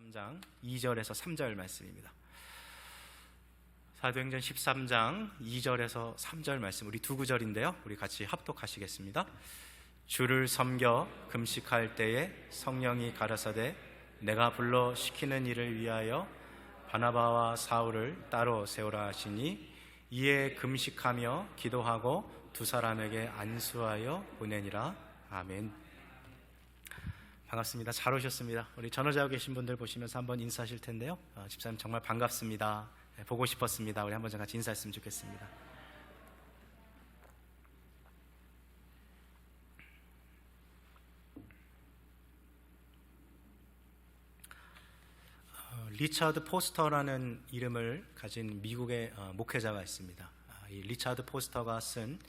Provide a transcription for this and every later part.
13장 2절에서 3절 말씀입니다. 사도행전 13장 2절에서 3절 말씀, 우리 두 구절인데요, 우리 같이 합독하시겠습니다. 주를 섬겨 금식할 때에 성령이 가라사대 내가 불러 시키는 일을 위하여 바나바와 사울을 따로 세우라 하시니 이에 금식하며 기도하고 두 사람에게 안수하여 보내니라. 아멘. 반갑습니다. 잘 오셨습니다. 우리 전화자고 계신 분들 보시면서 한번 인사하실 텐데요, 집사님 정말 반갑습니다. 보고 싶었습니다. 우리 한번 같이 인사했으면 좋겠습니다. 리차드 포스터라는 이름을 가진 미국의 목회자가 있습니다. 이 리차드 포스터가 쓴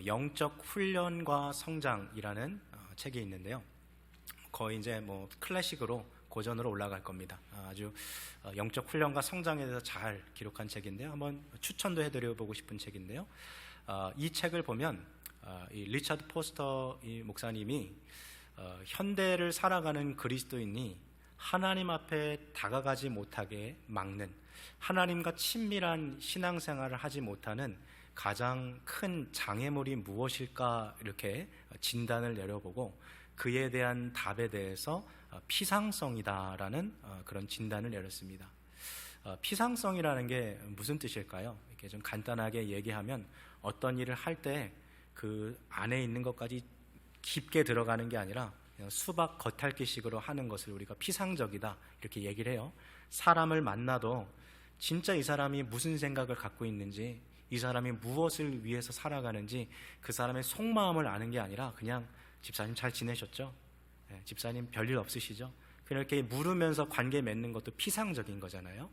영적 훈련과 성장이라는 책이 있는데요, 거의 이제 클래식으로 고전으로 올라갈 겁니다. 아주 영적 훈련과 성장에 대해서 잘 기록한 책인데요, 한번 추천도 해드려보고 싶은 책인데요, 이 책을 보면 이 리차드 포스터 이 목사님이 현대를 살아가는 그리스도인이 하나님 앞에 다가가지 못하게 막는, 하나님과 친밀한 신앙생활을 하지 못하는 가장 큰 장애물이 무엇일까 이렇게 진단을 내려보고 그에 대한 답에 대해서 피상성이다라는 그런 진단을 내렸습니다. 피상성이라는 게 무슨 뜻일까요? 이렇게 좀 간단하게 얘기하면 어떤 일을 할 때 그 안에 있는 것까지 깊게 들어가는 게 아니라 그냥 수박 겉핥기식으로 하는 것을 우리가 피상적이다 이렇게 얘기를 해요. 사람을 만나도 진짜 이 사람이 무슨 생각을 갖고 있는지, 이 사람이 무엇을 위해서 살아가는지 그 사람의 속마음을 아는 게 아니라 그냥 집사님 잘 지내셨죠? 네, 집사님 별일 없으시죠? 그렇게 물으면서 관계 맺는 것도 피상적인 거잖아요.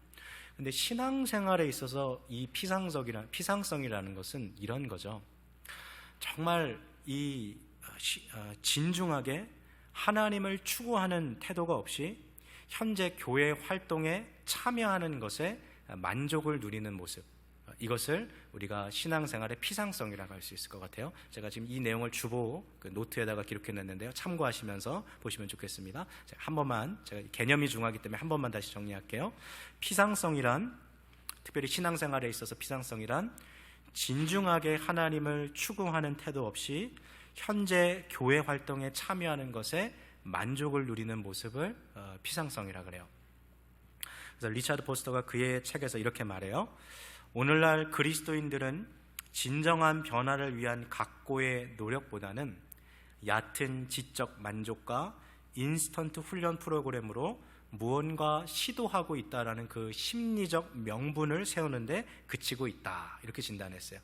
근데 신앙생활에 있어서 이 피상성이라는 것은 이런 거죠. 정말 이 진중하게 하나님을 추구하는 태도가 없이 현재 교회 활동에 참여하는 것에 만족을 누리는 모습, 이것을 우리가 신앙생활의 피상성이라고 할 수 있을 것 같아요. 제가 지금 이 내용을 주보 노트에다가 기록해놨는데요, 참고하시면서 보시면 좋겠습니다. 한 번만, 제가 개념이 중요하기 때문에 한 번만 다시 정리할게요. 피상성이란, 특별히 신앙생활에 있어서 피상성이란 진중하게 하나님을 추구하는 태도 없이 현재 교회 활동에 참여하는 것에 만족을 누리는 모습을 피상성이라 그래요. 그래서 리차드 포스터가 그의 책에서 이렇게 말해요. 오늘날 그리스도인들은 진정한 변화를 위한 각고의 노력보다는 얕은 지적 만족과 인스턴트 훈련 프로그램으로 무언가 시도하고 있다라는 그 심리적 명분을 세우는데 그치고 있다, 이렇게 진단했어요.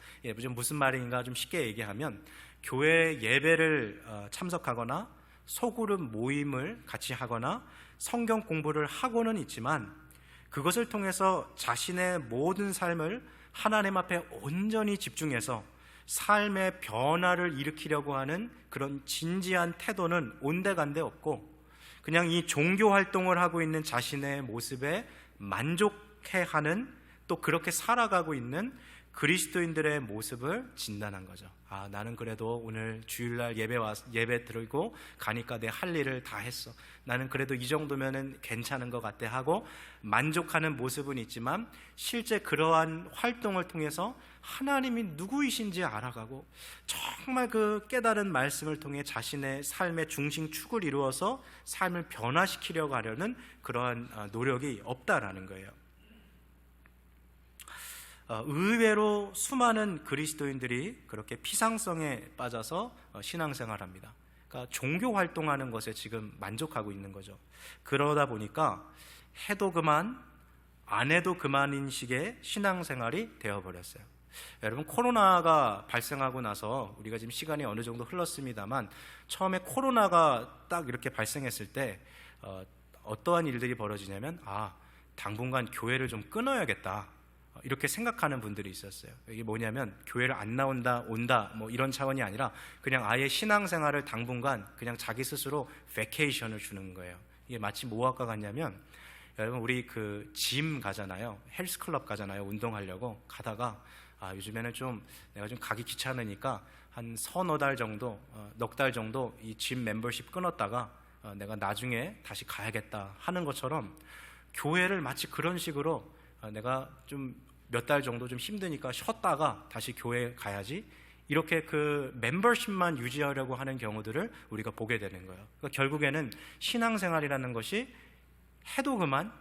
무슨 말인가 좀 쉽게 얘기하면, 교회 예배를 참석하거나 소그룹 모임을 같이 하거나 성경 공부를 하고는 있지만 그것을 통해서 자신의 모든 삶을 하나님 앞에 온전히 집중해서 삶의 변화를 일으키려고 하는 그런 진지한 태도는 온데간데 없고, 그냥 이 종교 활동을 하고 있는 자신의 모습에 만족해하는, 또 그렇게 살아가고 있는 그리스도인들의 모습을 진단한 거죠. 나는 그래도 오늘 주일날 예배 드리고 가니까 내 할 일을 다 했어. 나는 그래도 이 정도면은 괜찮은 것 같아 하고 만족하는 모습은 있지만, 실제 그러한 활동을 통해서 하나님이 누구이신지 알아가고 정말 그 깨달은 말씀을 통해 자신의 삶의 중심축을 이루어서 삶을 변화시키려고 하려는 그러한 노력이 없다라는 거예요. 의외로 수많은 그리스도인들이 그렇게 피상성에 빠져서 신앙생활합니다. 그러니까 종교 활동하는 것에 지금 만족하고 있는 거죠. 그러다 보니까 해도 그만 안 해도 그만인 식의 신앙생활이 되어버렸어요. 여러분, 코로나가 발생하고 나서 우리가 지금 시간이 어느 정도 흘렀습니다만, 처음에 코로나가 딱 이렇게 발생했을 때 어떠한 일들이 벌어지냐면, 당분간 교회를 좀 끊어야겠다, 이렇게 생각하는 분들이 있었어요. 이게 뭐냐면 교회를 안 나온다, 온다 이런 차원이 아니라 그냥 아예 신앙생활을 당분간 그냥 자기 스스로 베케이션을 주는 거예요. 이게 마치 뭐와 같냐면, 여러분 우리 그 짐 가잖아요, 헬스클럽 가잖아요. 운동하려고 가다가 요즘에는 내가 좀 가기 귀찮으니까 한 서너 달 정도, 넉 달 정도 이 짐 멤버십 끊었다가 내가 나중에 다시 가야겠다 하는 것처럼 교회를 마치 그런 식으로 내가 좀 몇 달 정도 좀 힘드니까 쉬었다가 다시 교회에 가야지, 이렇게 그 멤버십만 유지하려고 하는 경우들을 우리가 보게 되는 거예요. 그러니까 결국에는 신앙생활이라는 것이 해도 그만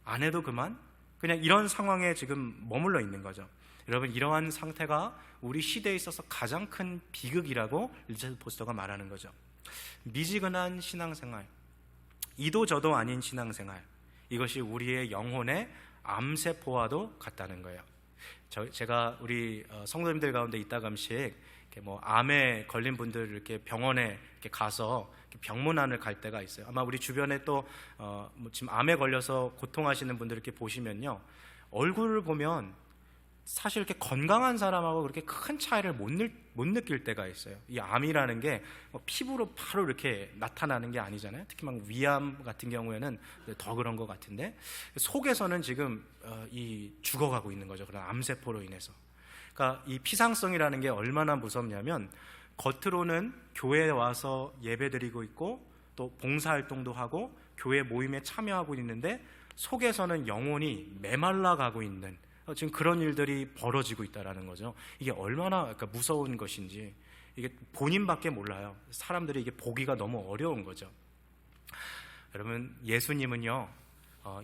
안 해도 그만, 그냥 이런 상황에 지금 머물러 있는 거죠. 여러분, 이러한 상태가 우리 시대에 있어서 가장 큰 비극이라고 리차드 포스터가 말하는 거죠. 미지근한 신앙생활, 이도 저도 아닌 신앙생활, 이것이 우리의 영혼의 암세포와도 같다는 거예요. 제가 우리 성도님들 가운데 이따금씩 이렇게 뭐 암에 걸린 분들 이렇게 병원에 이렇게 가서 이렇게 병문안을 갈 때가 있어요. 아마 우리 주변에 또 뭐 지금 암에 걸려서 고통하시는 분들 이렇게 보시면요, 얼굴을 보면 사실 이렇게 건강한 사람하고 그렇게 큰 차이를 못 느낄 때가 있어요. 이 암이라는 게 피부로 바로 이렇게 나타나는 게 아니잖아요. 특히 막 위암 같은 경우에는 더 그런 것 같은데, 속에서는 지금 이 죽어가고 있는 거죠. 그런 암세포로 인해서. 그러니까 이 피상성이라는 게 얼마나 무섭냐면, 겉으로는 교회에 와서 예배드리고 있고 또 봉사활동도 하고 교회 모임에 참여하고 있는데 속에서는 영혼이 메말라 가고 있는 지금 그런 일들이 벌어지고 있다는 거죠. 이게 얼마나 무서운 것인지 이게 본인밖에 몰라요. 사람들이 이게 보기가 너무 어려운 거죠. 여러분, 예수님은요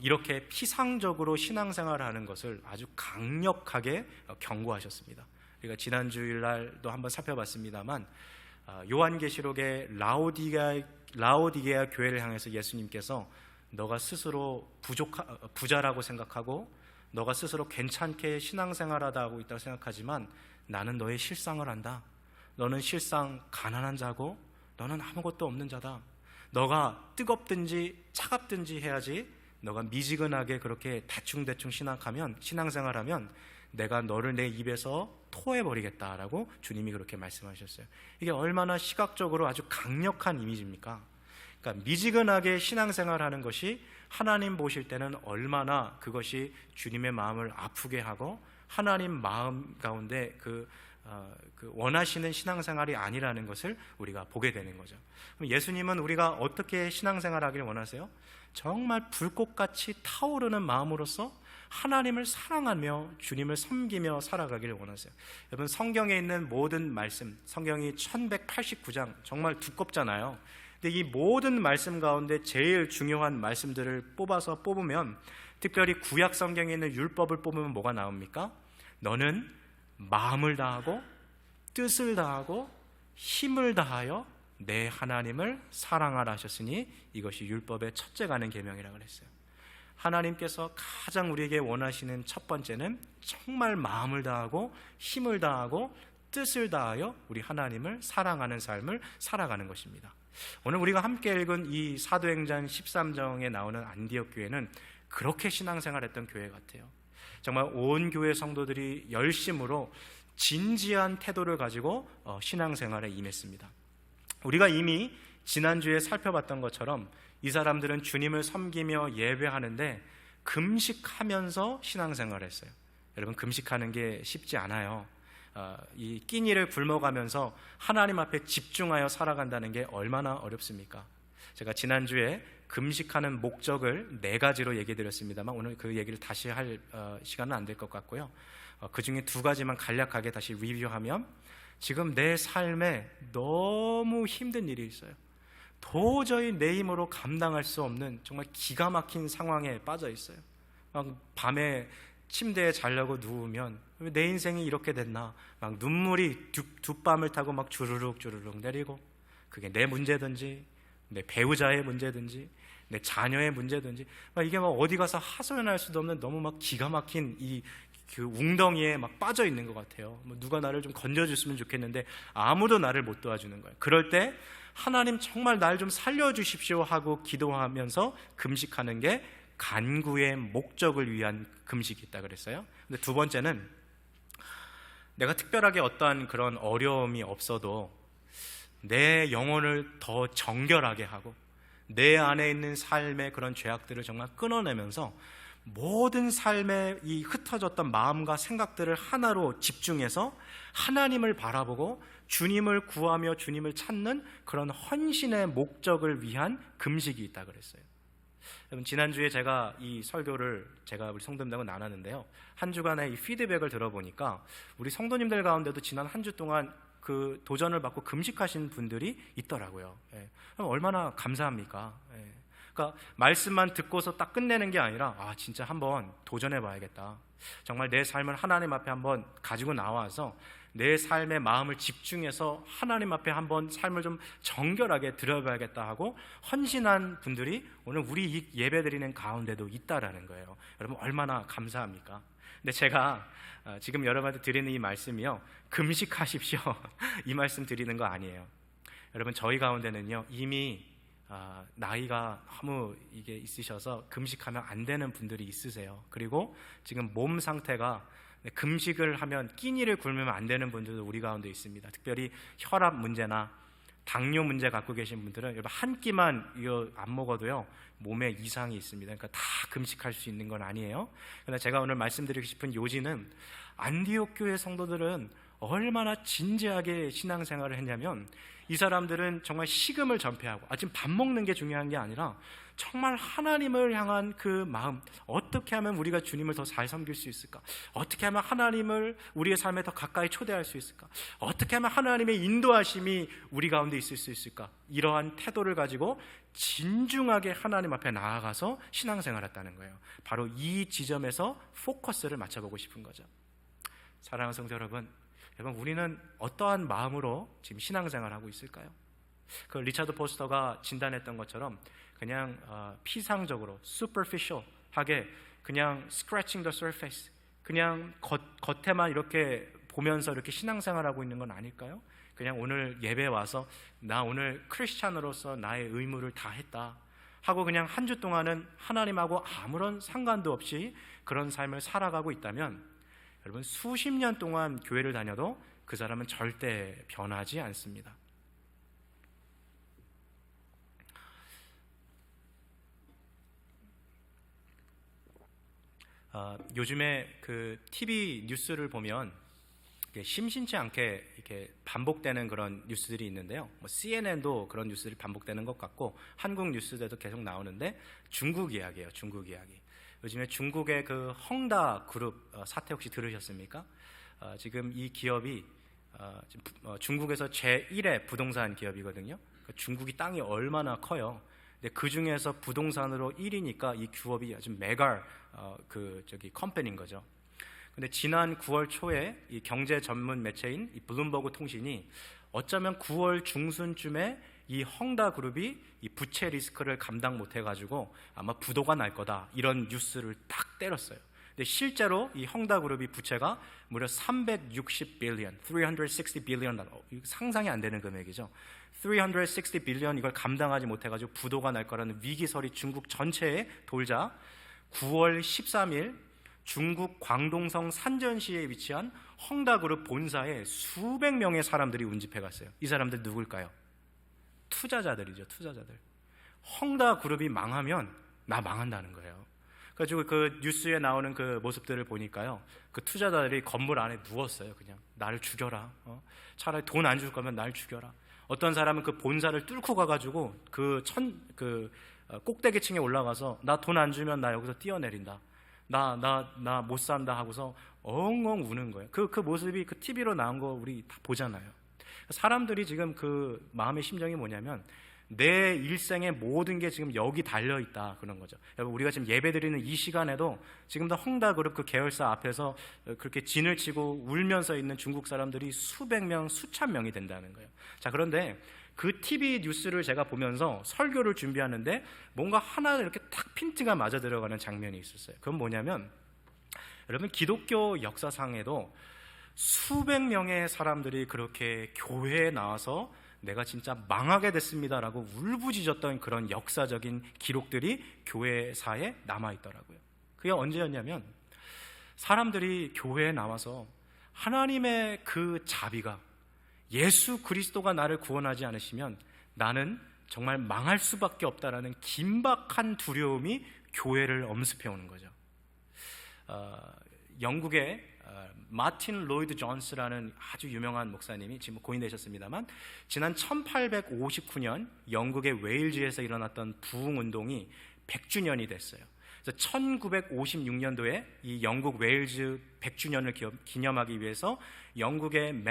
이렇게 피상적으로 신앙생활을 하는 것을 아주 강력하게 경고하셨습니다. 우리가 지난 주일날도 한번 살펴봤습니다만, 요한계시록의 라오디게아 교회를 향해서 예수님께서 너가 스스로 부자라고 생각하고 너가 스스로 괜찮게 신앙생활하다 하고 있다고 생각하지만 나는 너의 실상을 안다. 너는 실상 가난한 자고 너는 아무것도 없는 자다. 너가 뜨겁든지 차갑든지 해야지, 너가 미지근하게 그렇게 대충대충 신앙생활하면 내가 너를 내 입에서 토해버리겠다라고 주님이 그렇게 말씀하셨어요. 이게 얼마나 시각적으로 아주 강력한 이미지입니까? 그러니까 미지근하게 신앙생활하는 것이 하나님 보실 때는 얼마나 그것이 주님의 마음을 아프게 하고 하나님 마음 가운데 그 원하시는 신앙생활이 아니라는 것을 우리가 보게 되는 거죠. 그럼 예수님은 우리가 어떻게 신앙생활하기를 원하세요? 정말 불꽃같이 타오르는 마음으로서 하나님을 사랑하며 주님을 섬기며 살아가기를 원하세요. 여러분, 성경에 있는 모든 말씀, 성경이 1189장 정말 두껍잖아요. 근데 이 모든 말씀 가운데 제일 중요한 말씀들을 뽑으면, 특별히 구약 성경에 있는 율법을 뽑으면 뭐가 나옵니까? 너는 마음을 다하고 뜻을 다하고 힘을 다하여 내 하나님을 사랑하라 하셨으니 이것이 율법의 첫째 가는 계명이라고 그랬어요. 하나님께서 가장 우리에게 원하시는 첫 번째는 정말 마음을 다하고 힘을 다하고 뜻을 다하여 우리 하나님을 사랑하는 삶을 살아가는 것입니다. 오늘 우리가 함께 읽은 이 사도행전 13장에 나오는 안디옥 교회는 그렇게 신앙생활했던 교회 같아요. 정말 온 교회 성도들이 열심으로 진지한 태도를 가지고 신앙생활에 임했습니다. 우리가 이미 지난주에 살펴봤던 것처럼 이 사람들은 주님을 섬기며 예배하는데 금식하면서 신앙생활을 했어요. 여러분, 금식하는 게 쉽지 않아요. 이 끼니를 굶어가면서 하나님 앞에 집중하여 살아간다는 게 얼마나 어렵습니까? 제가 지난주에 금식하는 목적을 4가지로 얘기 드렸습니다만 오늘 그 얘기를 다시 할 시간은 안 될 것 같고요. 그 중에 2가지만 간략하게 다시 리뷰하면, 지금 내 삶에 너무 힘든 일이 있어요. 도저히 내 힘으로 감당할 수 없는 정말 기가 막힌 상황에 빠져 있어요. 막 밤에 침대에 자려고 누우면 왜 내 인생이 이렇게 됐나, 막 눈물이 두 뺨을 타고 막 주르륵 내리고, 그게 내 문제든지 내 배우자의 문제든지 내 자녀의 문제든지 막 이게 막 어디 가서 하소연할 수도 없는 너무 막 기가 막힌 그 웅덩이에 막 빠져 있는 것 같아요. 누가 나를 좀 건져줬으면 좋겠는데 아무도 나를 못 도와주는 거예요. 그럴 때 하나님 정말 날 좀 살려주십시오 하고 기도하면서 금식하는 게 간구의 목적을 위한 금식이 있다 그랬어요. 근데 2번째는 내가 특별하게 어떠한 그런 어려움이 없어도 내 영혼을 더 정결하게 하고 내 안에 있는 삶의 그런 죄악들을 정말 끊어내면서 모든 삶에 이 흩어졌던 마음과 생각들을 하나로 집중해서 하나님을 바라보고 주님을 구하며 주님을 찾는 그런 헌신의 목적을 위한 금식이 있다 그랬어요. 여러분, 지난주에 제가 이 설교를 제가 우리 성도님들하고 나눴는데요, 한 주간의 이 피드백을 들어보니까 우리 성도님들 가운데도 지난 한 주 동안 그 도전을 받고 금식하신 분들이 있더라고요. 예. 얼마나 감사합니까? 예. 그러니까 말씀만 듣고서 딱 끝내는 게 아니라 진짜 한번 도전해 봐야겠다, 정말 내 삶을 하나님 앞에 한번 가지고 나와서 내 삶의 마음을 집중해서 하나님 앞에 한번 삶을 좀 정결하게 드려봐야겠다 하고 헌신한 분들이 오늘 우리 예배 드리는 가운데도 있다라는 거예요. 여러분, 얼마나 감사합니까? 근데 제가 지금 여러분한테 드리는 이 말씀이요, 금식하십시오 이 말씀 드리는 거 아니에요. 여러분, 저희 가운데는요 이미 나이가 너무 이게 있으셔서 금식하면 안 되는 분들이 있으세요. 그리고 지금 몸 상태가 금식을 하면 끼니를 굶으면 안 되는 분들도 우리 가운데 있습니다. 특별히 혈압 문제나 당뇨 문제 갖고 계신 분들은 여러분, 한 끼만 이거 안 먹어도요 몸에 이상이 있습니다. 그러니까 다 금식할 수 있는 건 아니에요. 그러나 제가 오늘 말씀드리고 싶은 요지는, 안디옥 교회 성도들은 얼마나 진지하게 신앙생활을 했냐면, 이 사람들은 정말 식음을 전폐하고, 지금 밥 먹는 게 중요한 게 아니라 정말 하나님을 향한 그 마음, 어떻게 하면 우리가 주님을 더 잘 섬길 수 있을까? 어떻게 하면 하나님을 우리의 삶에 더 가까이 초대할 수 있을까? 어떻게 하면 하나님의 인도하심이 우리 가운데 있을 수 있을까? 이러한 태도를 가지고 진중하게 하나님 앞에 나아가서 신앙생활을 했다는 거예요. 바로 이 지점에서 포커스를 맞춰보고 싶은 거죠. 사랑하는 성도 여러분, 우리는 어떠한 마음으로 지금 신앙생활하고 있을까요? 그 리차드 포스터가 진단했던 것처럼 그냥 피상적으로 superficial하게 그냥 scratching the surface, 그냥 겉에만 이렇게 보면서 이렇게 신앙생활하고 있는 건 아닐까요? 그냥 오늘 예배 와서 나 오늘 크리스찬으로서 나의 의무를 다 했다 하고 그냥 한 주 동안은 하나님하고 아무런 상관도 없이 그런 삶을 살아가고 있다면, 여러분, 수십 년 동안 교회를 다녀도 그 사람은 절대 변하지 않습니다. 요즘에 그 TV 뉴스를 보면 심심치 않게 이렇게 반복되는 그런 뉴스들이 있는데요. CNN도 그런 뉴스들이 반복되는 것 같고 한국 뉴스들도 계속 나오는데, 중국 이야기예요. 중국 이야기. 요즘에 중국의 그 헝다 그룹 사태 혹시 들으셨습니까? 지금 이 기업이 중국에서 제1의 부동산 기업이거든요. 중국이 땅이 얼마나 커요. 근데 그 중에서 부동산으로 1위니까 이 기업이 아주 메가 컴퍼니인 거죠. 근데 지난 9월 초에 이 경제 전문 매체인 이 블룸버그 통신이 어쩌면 9월 중순쯤에 이 헝다 그룹이 이 부채 리스크를 감당 못해가지고 아마 부도가 날 거다, 이런 뉴스를 딱 때렸어요. 근데 실제로 이 헝다 그룹이 부채가 무려 360 빌리언, 360 빌리언 달러, 상상이 안 되는 금액이죠. 360 빌리언 이걸 감당하지 못해가지고 부도가 날 거라는 위기설이 중국 전체에 돌자 9월 13일 중국 광동성 산전시에 위치한 헝다그룹 본사에 수백 명의 사람들이 운집해 갔어요. 이 사람들 누굴까요? 투자자들이죠. 투자자들. 헝다그룹이 망하면 나 망한다는 거예요. 그래가지고 그 뉴스에 나오는 그 모습들을 보니까요, 그 투자자들이 건물 안에 누웠어요. 그냥 나를 죽여라. 차라리 돈 안 줄 거면 날 죽여라. 어떤 사람은 그 본사를 뚫고 가가지고 그 꼭대기층에 올라가서 나 돈 안 주면 나 여기서 뛰어내린다. 나 못 산다 하고서 엉엉 우는 거예요. 그 모습이 그 TV로 나온 거 우리 다 보잖아요. 사람들이 지금 그 마음의 심정이 뭐냐면, 내 일생의 모든 게 지금 여기 달려있다, 그런 거죠. 여러분, 우리가 지금 예배드리는 이 시간에도 지금도 헝다그룹 그 계열사 앞에서 그렇게 진을 치고 울면서 있는 중국 사람들이 수백 명, 수천 명이 된다는 거예요. 자, 그런데 그 TV 뉴스를 제가 보면서 설교를 준비하는데 뭔가 하나 이렇게 탁 핀트가 맞아 들어가는 장면이 있었어요. 그건 뭐냐면, 여러분, 기독교 역사상에도 수백 명의 사람들이 그렇게 교회에 나와서 내가 진짜 망하게 됐습니다라고 울부짖었던 그런 역사적인 기록들이 교회사에 남아있더라고요. 그게 언제였냐면, 사람들이 교회에 나와서 하나님의 그 자비가, 예수 그리스도가 나를 구원하지 않으시면 나는 정말 망할 수밖에 없다라는 긴박한 두려움이 교회를 엄습해 오는 거죠. 영국의 마틴 로이드 존스라는 아주 유명한 목사님이 지금 고인되셨습니다만, 지난 1859년 영국의 웨일즈에서 일어났던 부흥운동이 100주년이 됐어요. 그래서 1956년도에 이 영국 웨일즈 100주년을 기념하기 위해서 영국의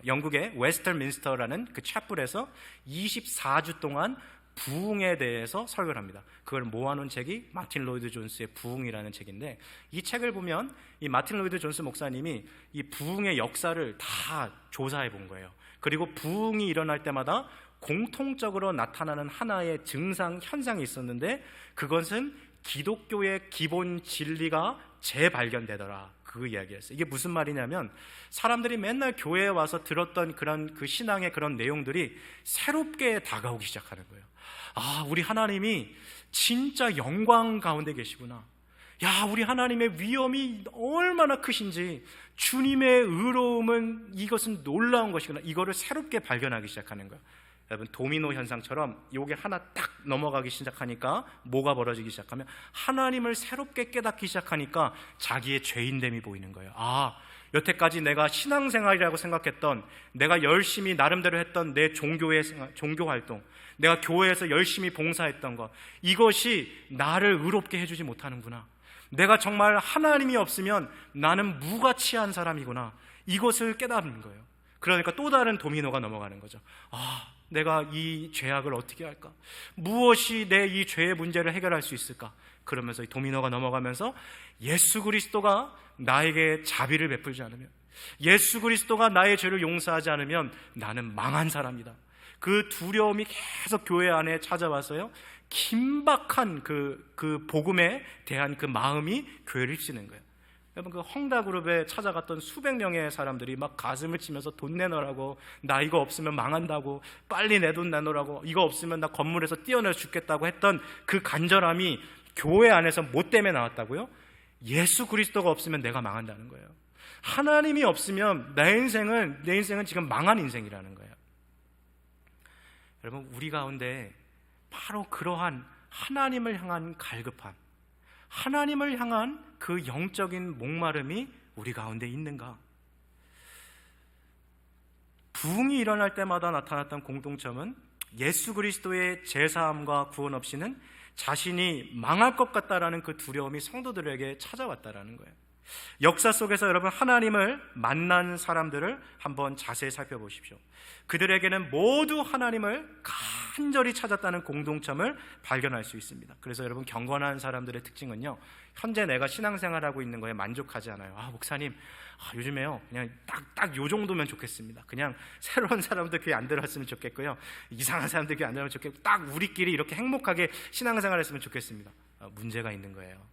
영국의 웨스터민스터라는 그 채플에서 24주 동안 부흥에 대해서 설교를 합니다. 그걸 모아놓은 책이 마틴 로이드 존스의 부흥이라는 책인데, 이 책을 보면 이 마틴 로이드 존스 목사님이 이 부흥의 역사를 다 조사해 본 거예요. 그리고 부흥이 일어날 때마다 공통적으로 나타나는 하나의 증상, 현상이 있었는데, 그것은 기독교의 기본 진리가 재발견되더라, 그 이야기였어요. 이게 무슨 말이냐면, 사람들이 맨날 교회에 와서 들었던 그런 그 신앙의 그런 내용들이 새롭게 다가오기 시작하는 거예요. 아, 우리 하나님이 진짜 영광 가운데 계시구나. 야, 우리 하나님의 위엄이 얼마나 크신지, 주님의 의로움은 이것은 놀라운 것이구나. 이거를 새롭게 발견하기 시작하는 거예요. 여러분, 도미노 현상처럼 요게 하나 딱 넘어가기 시작하니까 뭐가 벌어지기 시작하면, 하나님을 새롭게 깨닫기 시작하니까 자기의 죄인됨이 보이는 거예요. 아, 여태까지 내가 신앙생활이라고 생각했던, 내가 열심히 나름대로 했던 내 종교 활동, 내가 교회에서 열심히 봉사했던 것, 이것이 나를 의롭게 해주지 못하는구나. 내가 정말 하나님이 없으면 나는 무가치한 사람이구나. 이것을 깨닫는 거예요. 그러니까 또 다른 도미노가 넘어가는 거죠. 아, 내가 이 죄악을 어떻게 할까? 무엇이 내 이 죄의 문제를 해결할 수 있을까? 그러면서 이 도미노가 넘어가면서 예수 그리스도가 나에게 자비를 베풀지 않으면, 예수 그리스도가 나의 죄를 용서하지 않으면 나는 망한 사람이다. 그 두려움이 계속 교회 안에 찾아와서요, 긴박한 그 복음에 대한 그 마음이 교회를 휩쓰는 거예요. 여러분, 그 헝다그룹에 찾아갔던 수백 명의 사람들이 막 가슴을 치면서 돈 내놓으라고, 나 이거 없으면 망한다고, 빨리 내 돈 내놓으라고, 이거 없으면 나 건물에서 뛰어내려 죽겠다고 했던 그 간절함이 교회 안에서 뭐 때문에 나왔다고요? 예수 그리스도가 없으면 내가 망한다는 거예요. 하나님이 없으면 내 인생은 지금 망한 인생이라는 거예요. 여러분, 우리 가운데 바로 그러한 하나님을 향한 갈급함, 하나님을 향한 그 영적인 목마름이 우리 가운데 있는가? 부흥이 일어날 때마다 나타났던 공통점은 예수 그리스도의 제사함과 구원 없이는 자신이 망할 것 같다라는 그 두려움이 성도들에게 찾아왔다라는 거예요. 역사 속에서 여러분, 하나님을 만난 사람들을 한번 자세히 살펴보십시오. 그들에게는 모두 하나님을 간절히 찾았다는 공동점을 발견할 수 있습니다. 그래서 여러분, 경건한 사람들의 특징은요, 현재 내가 신앙생활하고 있는 거에 만족하지 않아요. 아, 목사님, 요즘에요, 그냥 딱 요 정도면 좋겠습니다. 그냥 새로운 사람들 교회 안 들어왔으면 좋겠고요, 이상한 사람들 교회 안 들어오면 좋겠고, 딱 우리끼리 이렇게 행복하게 신앙생활 했으면 좋겠습니다. 문제가 있는 거예요.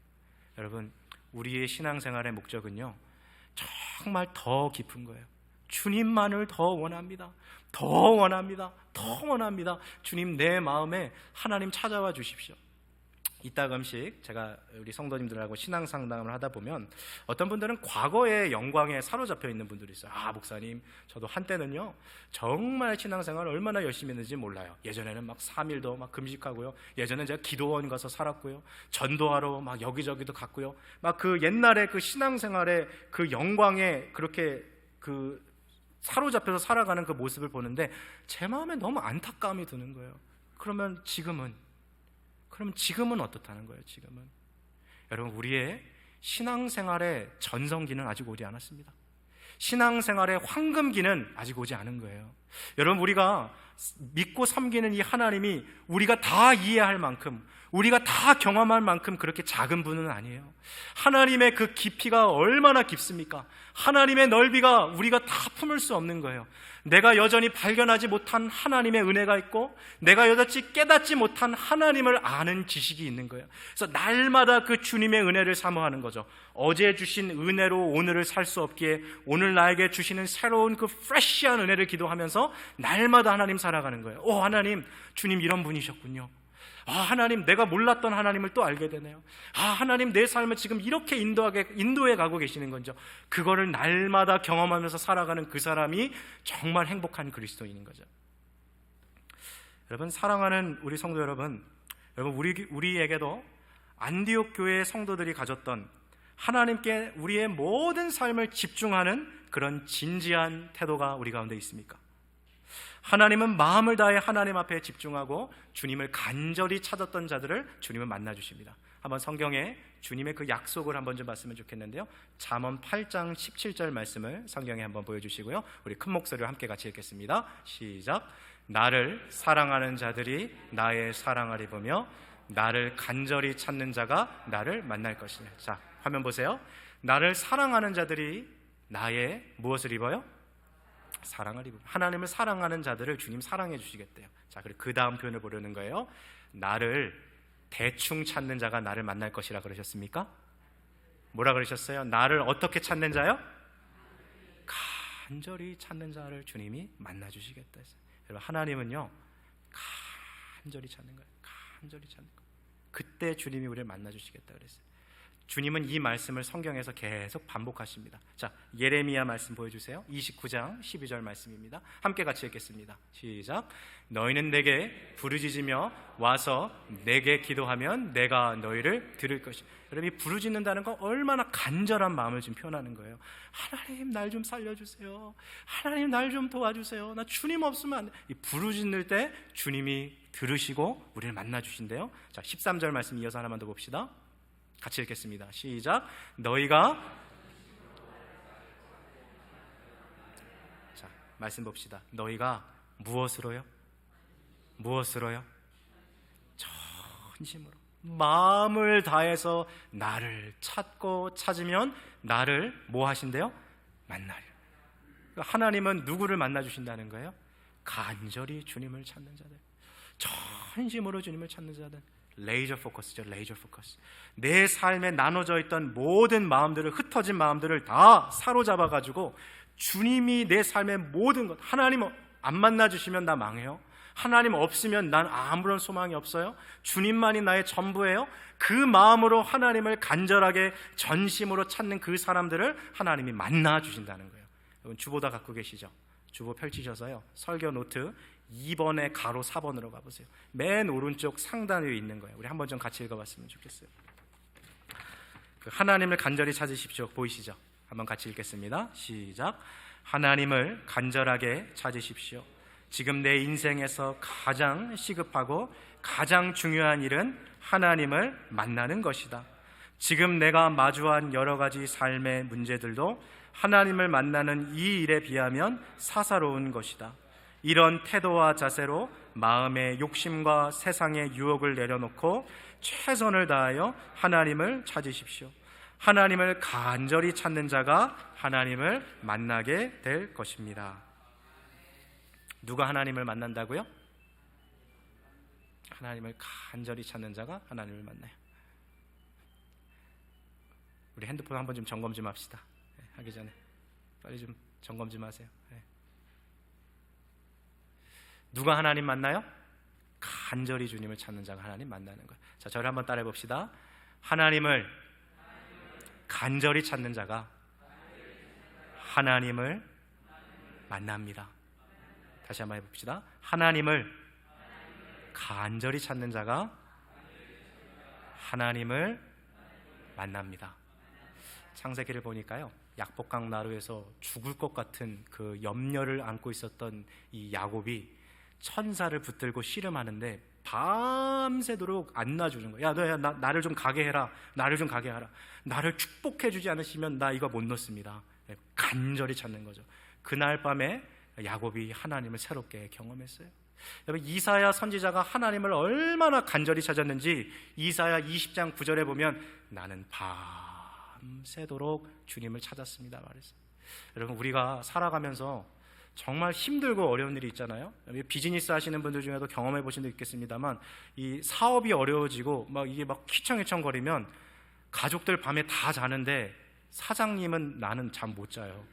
여러분, 우리의 신앙생활의 목적은요, 정말 더 깊은 거예요. 주님만을 더 원합니다. 더 원합니다. 더 원합니다. 주님, 내 마음에 하나님 찾아와 주십시오. 이따금씩 제가 우리 성도님들하고 신앙 상담을 하다 보면 어떤 분들은 과거의 영광에 사로잡혀 있는 분들이 있어요. 아, 목사님, 저도 한때는요 정말 신앙생활 얼마나 열심히 했는지 몰라요. 예전에는 막 3일도 막 금식하고요, 예전에 제가 기도원 가서 살았고요, 전도하러 막 여기저기도 갔고요, 막 그 옛날에 그 신앙생활의 그 영광에 그렇게 그 사로잡혀서 살아가는 그 모습을 보는데 제 마음에 너무 안타까움이 드는 거예요. 그러면 지금은 어떻다는 거예요? 지금은 여러분, 우리의 신앙생활의 전성기는 아직 오지 않았습니다. 신앙생활의 황금기는 아직 오지 않은 거예요. 여러분, 우리가 믿고 섬기는 이 하나님이 우리가 다 이해할 만큼, 우리가 다 경험할 만큼 그렇게 작은 분은 아니에요. 하나님의 그 깊이가 얼마나 깊습니까? 하나님의 넓이가 우리가 다 품을 수 없는 거예요. 내가 여전히 발견하지 못한 하나님의 은혜가 있고, 내가 여전히 깨닫지 못한 하나님을 아는 지식이 있는 거예요. 그래서 날마다 그 주님의 은혜를 사모하는 거죠. 어제 주신 은혜로 오늘을 살 수 없기에 오늘 나에게 주시는 새로운 그 프레시한 은혜를 기도하면서 날마다 하나님 살아가는 거예요. 오, 하나님, 주님 이런 분이셨군요. 아, 하나님, 내가 몰랐던 하나님을 또 알게 되네요. 아, 하나님, 내 삶을 지금 이렇게 인도해 가고 계시는 건죠. 그거를 날마다 경험하면서 살아가는 그 사람이 정말 행복한 그리스도인인 거죠. 여러분, 사랑하는 우리 성도 여러분, 우리에게도 안디옥 교회의 성도들이 가졌던 하나님께 우리의 모든 삶을 집중하는 그런 진지한 태도가 우리 가운데 있습니까? 하나님은 마음을 다해 하나님 앞에 집중하고 주님을 간절히 찾았던 자들을 주님은 만나주십니다. 한번 성경에 주님의 그 약속을 한번 좀 봤으면 좋겠는데요, 잠언 8장 17절 말씀을 성경에 한번 보여주시고요, 우리 큰 목소리로 함께 같이 읽겠습니다. 시작. 나를 사랑하는 자들이 나의 사랑을 입으며 나를 간절히 찾는 자가 나를 만날 것이냐. 자, 화면 보세요. 나를 사랑하는 자들이 나의 무엇을 입어요? 사랑을 입어요. 하나님을 사랑하는 자들을 주님 사랑해 주시겠대요. 자, 그리고 그 다음 표현을 보려는 거예요. 나를 대충 찾는 자가 나를 만날 것이라 그러셨습니까? 뭐라 그러셨어요? 나를 어떻게 찾는 자요? 간절히 찾는 자를 주님이 만나 주시겠다 했어요. 여러분, 하나님은요 간절히 찾는 거예요. 간절히 찾는 거예요. 그때 주님이 우리를 만나 주시겠다 그랬어요. 주님은 이 말씀을 성경에서 계속 반복하십니다. 자, 예레미야 말씀 보여주세요. 29장 12절 말씀입니다. 함께 같이 읽겠습니다. 시작. 너희는 내게 부르짖으며 와서 내게 기도하면 내가 너희를 들을 것이다. 여러분, 이 부르짖는다는 건 얼마나 간절한 마음을 지금 표현하는 거예요. 하나님, 날 좀 살려주세요. 하나님, 날 좀 도와주세요. 나 주님 없으면 안 돼. 이 부르짖는 때 주님이 들으시고 우리를 만나 주신대요. 자, 13절 말씀 이어서 하나만 더 봅시다. 같이 읽겠습니다. 시작. 너희가, 자, 말씀 봅시다. 너희가 무엇으로요? 무엇으로요? 전심으로 마음을 다해서 나를 찾고 찾으면 나를 뭐 하신대요? 만나려. 하나님은 누구를 만나 주신다는 거예요? 간절히 주님을 찾는 자들, 전심으로 주님을 찾는 자들. 레이저 포커스죠. 레이저 포커스. 내 삶에 나눠져 있던 모든 마음들을, 흩어진 마음들을 다 사로잡아 가지고 주님이 내 삶의 모든 것, 하나님 안 만나 주시면 나 망해요. 하나님 없으면 난 아무런 소망이 없어요. 주님만이 나의 전부예요. 그 마음으로 하나님을 간절하게 전심으로 찾는 그 사람들을 하나님이 만나 주신다는 거예요. 여러분, 주보 다 갖고 계시죠? 주보 펼치셔서요, 설교 노트 2번에 가로 4번으로 가보세요. 맨 오른쪽 상단 위에 있는 거예요. 우리 한번 좀 같이 읽어봤으면 좋겠어요. 하나님을 간절히 찾으십시오. 보이시죠? 한번 같이 읽겠습니다. 시작. 하나님을 간절하게 찾으십시오. 지금 내 인생에서 가장 시급하고 가장 중요한 일은 하나님을 만나는 것이다. 지금 내가 마주한 여러 가지 삶의 문제들도 하나님을 만나는 이 일에 비하면 사사로운 것이다. 이런 태도와 자세로 마음의 욕심과 세상의 유혹을 내려놓고 최선을 다하여 하나님을 찾으십시오. 하나님을 간절히 찾는 자가 하나님을 만나게 될 것입니다. 누가 하나님을 만난다고요? 하나님을 간절히 찾는 자가 하나님을 만나요. 우리 핸드폰 한번 좀 점검 좀 합시다. 하기 전에 빨리 좀 점검 좀 하세요. 누가 하나님 만나요? 간절히 주님을 찾는 자가 하나님 만나는 거예요. 자, 저를 한번 따라해 봅시다. 하나님을 간절히 찾는 자가 하나님을 만납니다. 다시 한번 해봅시다. 하나님을 간절히 찾는 자가 하나님을 만납니다. 창세기를 보니까요, 약복강 나루에서 죽을 것 같은 그 염려를 안고 있었던 이 야곱이 천사를 붙들고 씨름하는데 밤새도록 안 놔주는 거야. 야, 나를 좀 가게 해라. 나를 좀 가게 하라. 나를 축복해 주지 않으시면 나 이거 못 놓습니다. 간절히 찾는 거죠. 그날 밤에 야곱이 하나님을 새롭게 경험했어요. 여러분, 이사야 선지자가 하나님을 얼마나 간절히 찾았는지 이사야 20장 9절에 보면 나는 밤새도록 주님을 찾았습니다 말했어요. 여러분, 우리가 살아가면서 정말 힘들고 어려운 일이 있잖아요. 비즈니스 하시는 분들 중에도 경험해 보신 분 있겠습니다만, 이 사업이 어려워지고 이게 휘청휘청 거리면 가족들 밤에 다 자는데 사장님은 나는 잠 못 자요.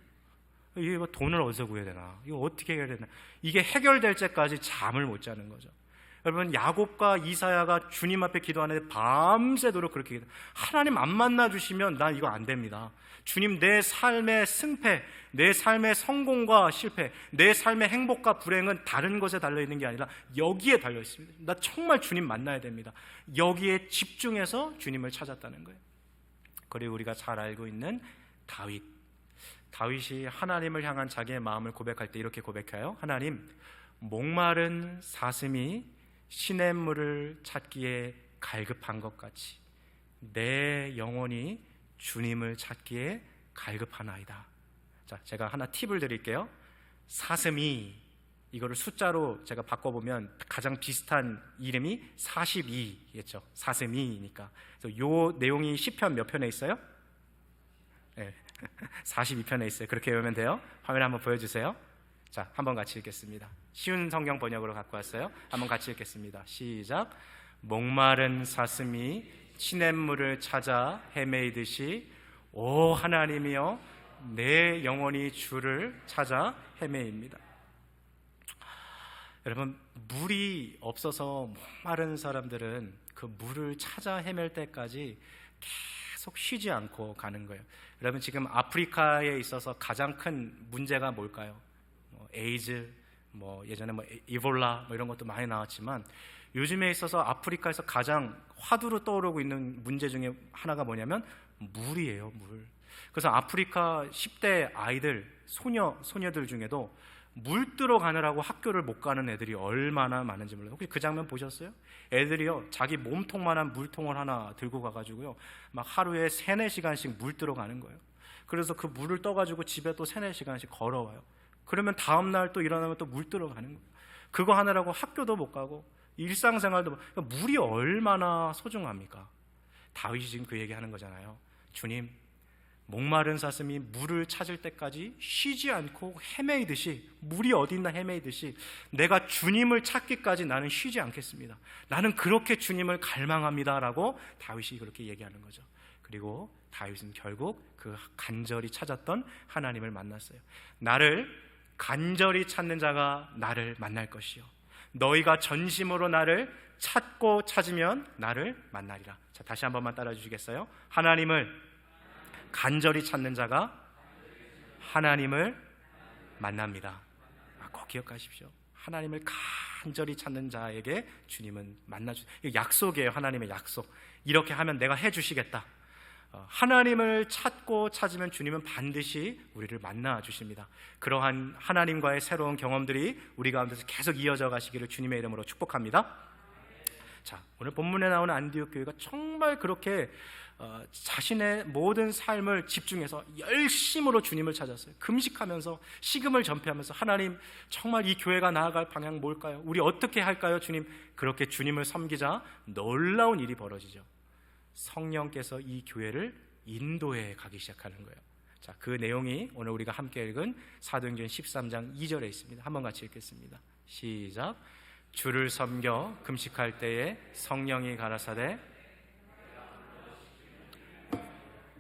이게 돈을 어디서 구해야 되나? 이거 어떻게 해야 되나? 이게 해결될 때까지 잠을 못 자는 거죠. 여러분, 야곱과 이사야가 주님 앞에 기도하는데 밤새도록 그렇게 기도. 하나님 안 만나 주시면 난 이거 안 됩니다. 주님, 내 삶의 승패, 내 삶의 성공과 실패, 내 삶의 행복과 불행은 다른 것에 달려있는 게 아니라 여기에 달려있습니다. 나 정말 주님 만나야 됩니다. 여기에 집중해서 주님을 찾았다는 거예요. 그리고 우리가 잘 알고 있는 다윗이 하나님을 향한 자기의 마음을 고백할 때 이렇게 고백해요. 하나님, 목마른 사슴이 시냇물을 찾기에 갈급한 것 같이 내 영혼이 주님을 찾기에 갈급하나이다. 자, 제가 하나 팁을 드릴게요. 사슴이, 이거를 숫자로 제가 바꿔보면 가장 비슷한 이름이 42겠죠. 사슴이니까. 그래서 요 내용이 시편 몇 편에 있어요? 네, 42편에 있어요. 그렇게 외우면 돼요. 화면 한번 보여주세요. 자, 한번 같이 읽겠습니다. 쉬운 성경 번역으로 갖고 왔어요. 한번 같이 읽겠습니다. 시작. 목마른 사슴이 시냇물을 찾아 헤매이듯이 오 하나님이여 내 영혼이 주를 찾아 헤매입니다. 여러분, 물이 없어서 목마른 사람들은 그 물을 찾아 헤맬 때까지 계속 쉬지 않고 가는 거예요. 여러분, 지금 아프리카에 있어서 가장 큰 문제가 뭘까요? 에이즈, 예전에 이볼라 이런 것도 많이 나왔지만 요즘에 있어서 아프리카에서 가장 화두로 떠오르고 있는 문제 중에 하나가 뭐냐면 물이에요, 물. 그래서 아프리카 10대 아이들, 소녀들 중에도 물 뜨러 가느라고 학교를 못 가는 애들이 얼마나 많은지 몰라요. 혹시 그 장면 보셨어요? 애들이요, 자기 몸통만한 물통을 하나 들고 가가지고요, 막 하루에 3-4시간씩 물 뜨러 가는 거예요. 그래서 그 물을 떠가지고 집에 또 3-4시간씩 걸어와요. 그러면 다음날 또 일어나면 또 물 뜨러 가는 거예요. 그거 하느라고 학교도 못 가고 일상생활도 못. 그러니까 물이 얼마나 소중합니까? 다윗이 지금 그 얘기하는 거잖아요. 주님, 목마른 사슴이 물을 찾을 때까지 쉬지 않고 헤매이듯이, 물이 어디 있나 헤매이듯이 내가 주님을 찾기까지 나는 쉬지 않겠습니다. 나는 그렇게 주님을 갈망합니다 라고 다윗이 그렇게 얘기하는 거죠. 그리고 다윗은 결국 그 간절히 찾았던 하나님을 만났어요. 나를 간절히 찾는 자가 나를 만날 것이요 너희가 전심으로 나를 찾고 찾으면 나를 만나리라. 자, 다시 한 번만 따라 주시겠어요? 하나님을 간절히 찾는 자가 하나님을 만납니다. 꼭 기억하십시오. 하나님을 간절히 찾는 자에게 주님은 만나주세요. 이거 약속이에요. 하나님의 약속. 이렇게 하면 내가 해주시겠다. 하나님을 찾고 찾으면 주님은 반드시 우리를 만나 주십니다. 그러한 하나님과의 새로운 경험들이 우리 가운데서 계속 이어져 가시기를 주님의 이름으로 축복합니다. 자, 오늘 본문에 나오는 안디옥 교회가 정말 그렇게 자신의 모든 삶을 집중해서 열심으로 주님을 찾았어요. 금식하면서, 식음을 전폐하면서, 하나님, 정말 이 교회가 나아갈 방향 뭘까요? 우리 어떻게 할까요, 주님? 그렇게 주님을 섬기자 놀라운 일이 벌어지죠. 성령께서 이 교회를 인도해 가기 시작하는 거예요. 자, 그 내용이 오늘 우리가 함께 읽은 사도행전 13장 2절에 있습니다. 한번 같이 읽겠습니다. 시작. 주를 섬겨 금식할 때에 성령이 가라사대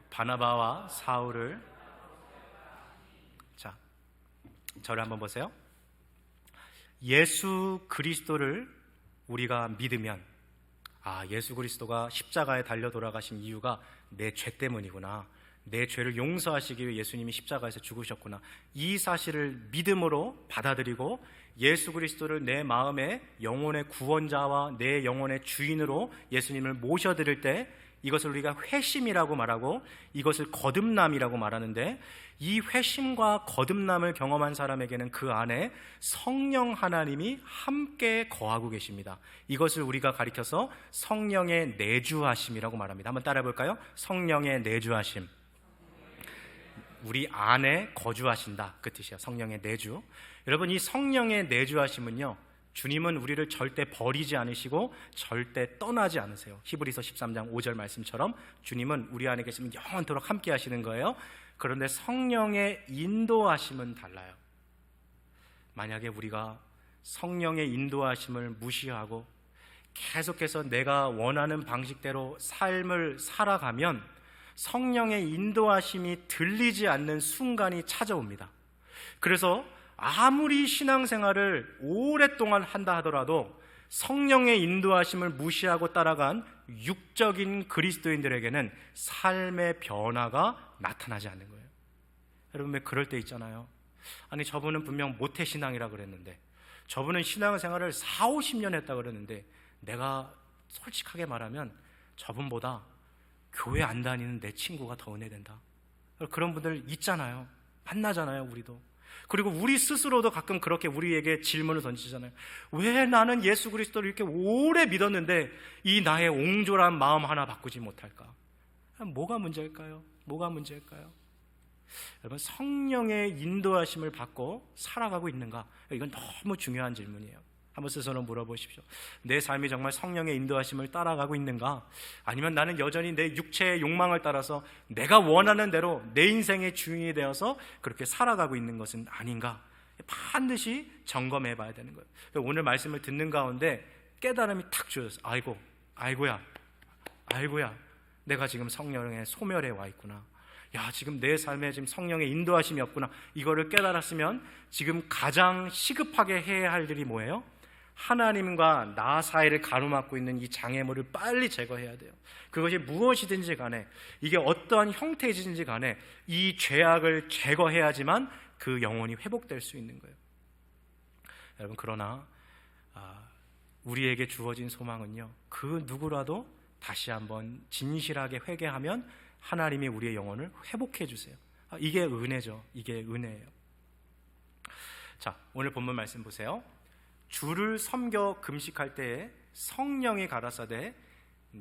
바나바와 사울을, 자, 저를 한번 보세요. 예수 그리스도를 우리가 믿으면, 예수 그리스도가 십자가에 달려 돌아가신 이유가 내 죄 때문이구나, 내 죄를 용서하시기 위해 예수님이 십자가에서 죽으셨구나, 이 사실을 믿음으로 받아들이고 예수 그리스도를 내 마음의 영혼의 구원자와 내 영혼의 주인으로 예수님을 모셔드릴 때 이것을 우리가 회심이라고 말하고 이것을 거듭남이라고 말하는데, 이 회심과 거듭남을 경험한 사람에게는 그 안에 성령 하나님이 함께 거하고 계십니다. 이것을 우리가 가리켜서 성령의 내주하심이라고 말합니다. 한번 따라해 볼까요? 성령의 내주하심. 우리 안에 거주하신다, 그 뜻이에요. 성령의 내주. 여러분, 이 성령의 내주하심은요, 주님은 우리를 절대 버리지 않으시고 절대 떠나지 않으세요. 히브리서 13장 5절 말씀처럼 주님은 우리 안에 계시면 영원토록 함께 하시는 거예요. 그런데 성령의 인도하심은 달라요. 만약에 우리가 성령의 인도하심을 무시하고 계속해서 내가 원하는 방식대로 삶을 살아가면 성령의 인도하심이 들리지 않는 순간이 찾아옵니다. 그래서 아무리 신앙생활을 오랫동안 한다 하더라도 성령의 인도하심을 무시하고 따라간 육적인 그리스도인들에게는 삶의 변화가 나타나지 않는 거예요. 여러분, 왜 그럴 때 있잖아요. 아니, 저분은 분명 모태신앙이라 그랬는데, 저분은 신앙생활을 4, 50년 했다 그랬는데, 내가 솔직하게 말하면 저분보다 교회 안 다니는 내 친구가 더 은혜된다. 그런 분들 있잖아요. 만나잖아요, 우리도. 그리고 우리 스스로도 가끔 그렇게 우리에게 질문을 던지잖아요. 왜 나는 예수 그리스도를 이렇게 오래 믿었는데 이 나의 옹졸한 마음 하나 바꾸지 못할까? 뭐가 문제일까요? 뭐가 문제일까요? 여러분, 성령의 인도하심을 받고 살아가고 있는가? 이건 너무 중요한 질문이에요. 한번 스스로 물어보십시오. 내 삶이 정말 성령의 인도하심을 따라가고 있는가? 아니면 나는 여전히 내 육체의 욕망을 따라서 내가 원하는 대로 내 인생의 주인이 되어서 그렇게 살아가고 있는 것은 아닌가? 반드시 점검해 봐야 되는 거예요. 오늘 말씀을 듣는 가운데 깨달음이 탁 주어졌어요. 아이고야, 내가 지금 성령의 소멸에 와 있구나. 야, 지금 내 삶에 지금 성령의 인도하심이 없구나. 이거를 깨달았으면 지금 가장 시급하게 해야 할 일이 뭐예요? 하나님과 나 사이를 가로막고 있는 이 장애물을 빨리 제거해야 돼요. 그것이 무엇이든지 간에, 이게 어떠한 형태이든지 간에 이 죄악을 제거해야지만 그 영혼이 회복될 수 있는 거예요. 여러분, 그러나 우리에게 주어진 소망은요, 그 누구라도 다시 한번 진실하게 회개하면 하나님이 우리의 영혼을 회복해 주세요. 이게 은혜죠. 이게 은혜예요. 자, 오늘 본문 말씀 보세요. 주를 섬겨 금식할 때에 성령이 가라사대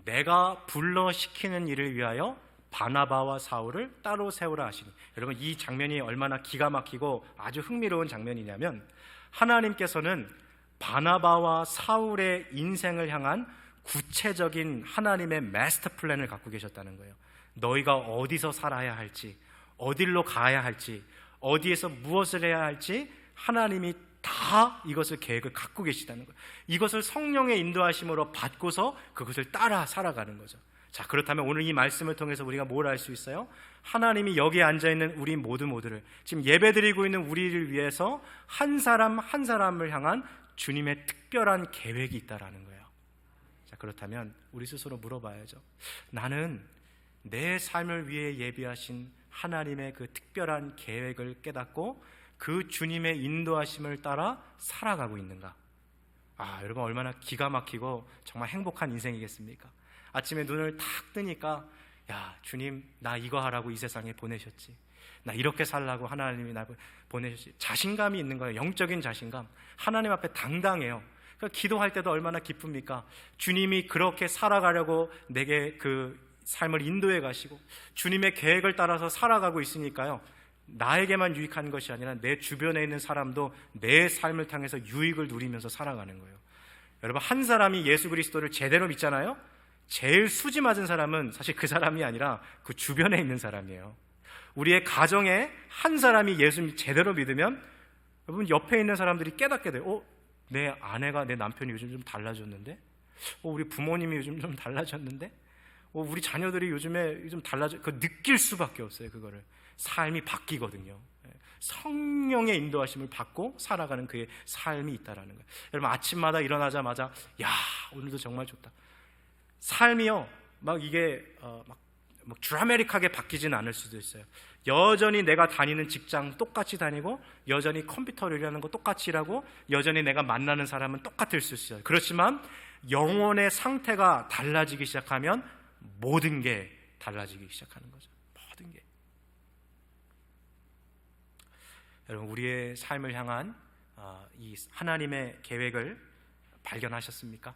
내가 불러 시키는 일을 위하여 바나바와 사울을 따로 세우라 하시니. 여러분, 이 장면이 얼마나 기가 막히고 아주 흥미로운 장면이냐면, 하나님께서는 바나바와 사울의 인생을 향한 구체적인 하나님의 마스터 플랜을 갖고 계셨다는 거예요. 너희가 어디서 살아야 할지, 어디로 가야 할지, 어디에서 무엇을 해야 할지 하나님이 다 이것을 계획을 갖고 계시다는 거예요. 이것을 성령의 인도하심으로 받고서 그것을 따라 살아가는 거죠. 자, 그렇다면 오늘 이 말씀을 통해서 우리가 뭘 알 수 있어요? 하나님이 여기에 앉아있는 우리 모두를, 지금 예배드리고 있는 우리를 위해서 한 사람 한 사람을 향한 주님의 특별한 계획이 있다라는 거예요. 자, 그렇다면 우리 스스로 물어봐야죠. 나는 내 삶을 위해 예비하신 하나님의 그 특별한 계획을 깨닫고 그 주님의 인도하심을 따라 살아가고 있는가? 여러분, 얼마나 기가 막히고 정말 행복한 인생이겠습니까? 아침에 눈을 탁 뜨니까, 야, 주님, 나 이거 하라고 이 세상에 보내셨지. 나 이렇게 살라고 하나님이 나 보내셨지. 자신감이 있는 거예요. 영적인 자신감. 하나님 앞에 당당해요. 그러니까 기도할 때도 얼마나 기쁩니까? 주님이 그렇게 살아가려고 내게 그 삶을 인도해 가시고 주님의 계획을 따라서 살아가고 있으니까요, 나에게만 유익한 것이 아니라 내 주변에 있는 사람도 내 삶을 통해서 유익을 누리면서 살아가는 거예요. 여러분, 한 사람이 예수 그리스도를 제대로 믿잖아요? 제일 수지 맞은 사람은 사실 그 사람이 아니라 그 주변에 있는 사람이에요. 우리의 가정에 한 사람이 예수 제대로 믿으면 여러분, 옆에 있는 사람들이 깨닫게 돼요. 내 아내가, 내 남편이 요즘 좀 달라졌는데? 우리 부모님이 요즘 좀 달라졌는데? 우리 자녀들이 요즘에 좀 그 느낄 수밖에 없어요. 그거를. 삶이 바뀌거든요. 성령의 인도하심을 받고 살아가는 그의 삶이 있다라는 거예요. 여러분, 아침마다 일어나자마자, 야, 오늘도 정말 좋다. 삶이요, 막 이게 막 드라마틱하게 바뀌지는 않을 수도 있어요. 여전히 내가 다니는 직장 똑같이 다니고, 여전히 컴퓨터를 일하는 거 똑같이 일하고, 여전히 내가 만나는 사람은 똑같을 수 있어요. 그렇지만 영혼의 상태가 달라지기 시작하면 모든 게 달라지기 시작하는 거죠. 모든 게. 여러분, 우리의 삶을 향한 이 하나님의 계획을 발견하셨습니까?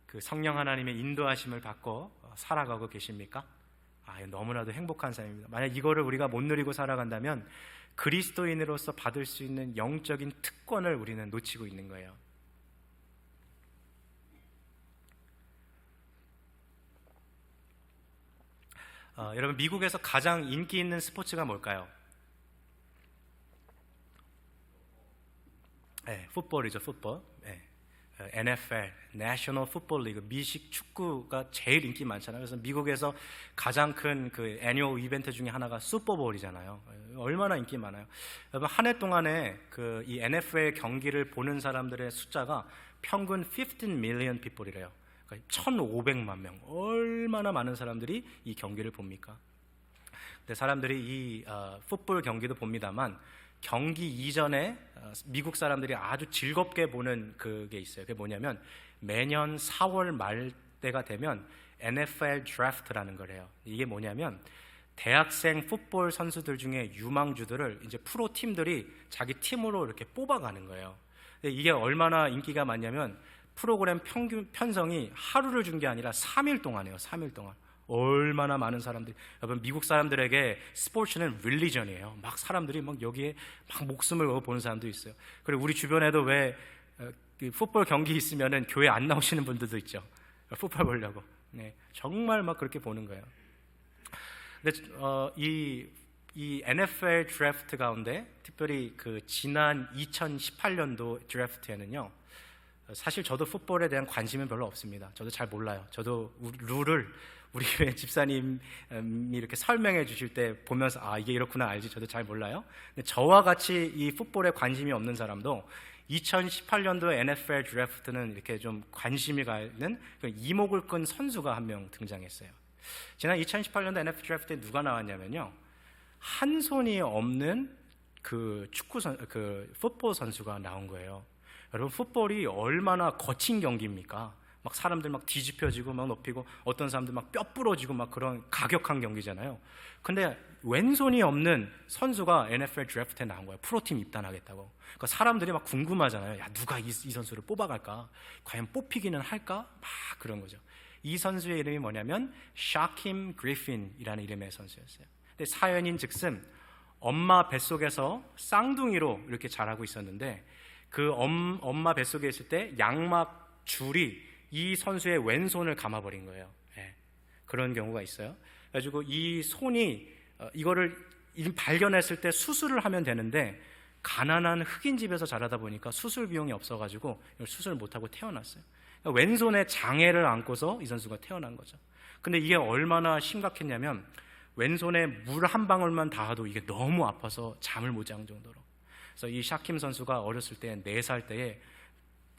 그 성령 하나님의 인도하심을 받고 살아가고 계십니까? 너무나도 행복한 삶입니다. 만약 이거를 우리가 못 누리고 살아간다면 그리스도인으로서 받을 수 있는 영적인 특권을 우리는 놓치고 있는 거예요. 여러분, 미국에서 가장 인기 있는 스포츠가 뭘까요? 네, 풋볼이죠, 풋볼. 네. NFL, National Football League, 미식 축구가 제일 인기 많잖아요. 그래서 미국에서 가장 큰 그 애뉴얼 이벤트 중에 하나가 슈퍼볼이잖아요. 얼마나 인기 많아요. 여러분, 한 해 동안에 그 이 NFL 경기를 보는 사람들의 숫자가 평균 15 million people이래요. 그러니까 1,500만 명. 얼마나 많은 사람들이 이 경기를 봅니까? 근데 사람들이 이 풋볼 경기도 봅니다만 경기 이전에 미국 사람들이 아주 즐겁게 보는 그게 있어요. 그게 뭐냐면 매년 4월 말 때가 되면 NFL 드래프트라는 걸 해요. 이게 뭐냐면 대학생 풋볼 선수들 중에 유망주들을 이제 프로 팀들이 자기 팀으로 이렇게 뽑아가는 거예요. 근데 이게 얼마나 인기가 많냐면 프로그램 평균 편성이 하루를 준 게 아니라 3일 동안이에요. 3일 동안. 얼마나 많은 사람들이, 여러분 미국 사람들에게 스포츠는 릴리전이에요. 막 사람들이 막 여기에 막 목숨을 걸고 보는 사람도 있어요. 그리고 우리 주변에도 왜 풋볼 경기 있으면은 교회 안 나오시는 분들도 있죠. 풋볼 보려고. 네, 정말 막 그렇게 보는 거예요. 근데 이 NFL 드래프트 가운데 특별히 그 지난 2018년도 드래프트에는요, 사실 저도 풋볼에 대한 관심은 별로 없습니다. 저도 잘 몰라요. 저도 룰을 우리 교회 집사님이 이렇게 설명해 주실 때 보면서 이게 이렇구나 알지. 저도 잘 몰라요. 근데 저와 같이 이 풋볼에 관심이 없는 사람도 2018년도 NFL 드래프트는 이렇게 좀 관심이 가는 이목을 끈 선수가 한 명 등장했어요. 지난 2018년도 NFL 드래프트에 누가 나왔냐면요, 한 손이 없는 그 풋볼 선수가 나온 거예요. 여러분 풋볼이 얼마나 거친 경기입니까? 막 사람들 막 뒤집혀지고 막 높이고 어떤 사람들 막 뼈 부러지고 막 그런 가격한 경기잖아요. 근데 왼손이 없는 선수가 NFL 드래프트에 나온 거예요. 프로팀 입단하겠다고. 그러니까 사람들이 막 궁금하잖아요. 야, 누가 이 선수를 뽑아갈까? 과연 뽑히기는 할까? 막 그런 거죠. 이 선수의 이름이 뭐냐면 샤킴 그리핀이라는 이름의 선수였어요. 근데 사연인즉슨 엄마 뱃속에서 쌍둥이로 이렇게 자라고 있었는데 그 엄마 뱃속에 있을 때 양막 줄이 이 선수의 왼손을 감아버린 거예요. 예, 그런 경우가 있어요. 그래가지고 이 손이 이거를 발견했을 때 수술을 하면 되는데 가난한 흑인 집에서 자라다 보니까 수술 비용이 없어가지고 수술을 못하고 태어났어요. 그러니까 왼손에 장애를 안고서 이 선수가 태어난 거죠. 근데 이게 얼마나 심각했냐면 왼손에 물 한 방울만 닿아도 이게 너무 아파서 잠을 못 자는 정도로. 그래서 이 샤킴 선수가 어렸을 때 4살 때에